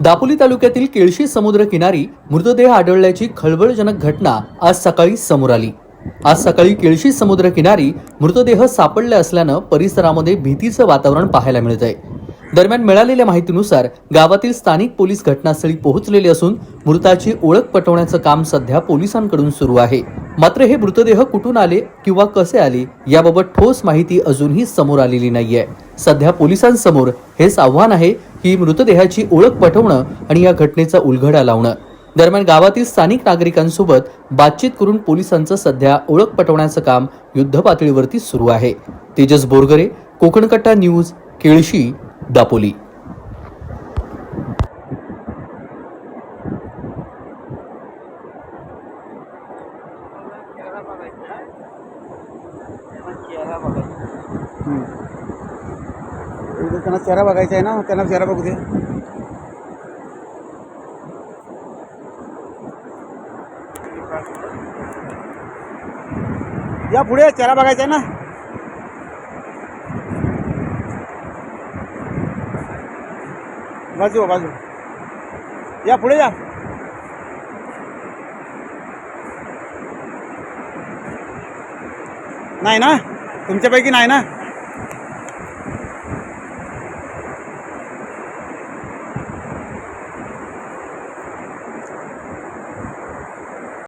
दापोली तालुक्यातील केळशी समुद्र किनारी मृतदेह आढळल्याची खळबळजनक घटना आज सकाळी समोर आली। आज सकाळी केळशी समुद्र किनारी मृतदेह सापडले असल्यानं परिसरामध्ये भीतीचं वातावरण पाहायला मिळत आहे। दरम्यान मिळालेल्या माहितीनुसार गावातील स्थानिक पोलीस घटनास्थळी पोहोचलेले असून मृताची ओळख पटवण्याचं काम सध्या पोलिसांकडून सुरू आहे। मात्र हे मृतदेह कुठून आले किंवा कसे आले याबाबत ठोस माहिती अजूनही समोर आलेली नाहीये। सध्या पोलिसांसमोर हेच आव्हान आहे की मृतदेहाची ओळख पटवणं आणि या घटनेचा उलगडा लावणं। दरम्यान गावातील स्थानिक नागरिकांसोबत बातचीत करून पोलिसांचं सध्या ओळख पटवण्याचं काम युद्धपातळीवरती सुरू आहे। तेजस बोरगरे, कोकण कट्टा न्यूज, केळशी, दापोली। त्यांना चेहरा बघायचा आहे ना, त्यांना चेहरा बघू दे। या पुढे चेहरा बघायचा आहे ना। बाजू बाजू या पुढे या। नाही ना, तुमच्यापैकी नाही ना।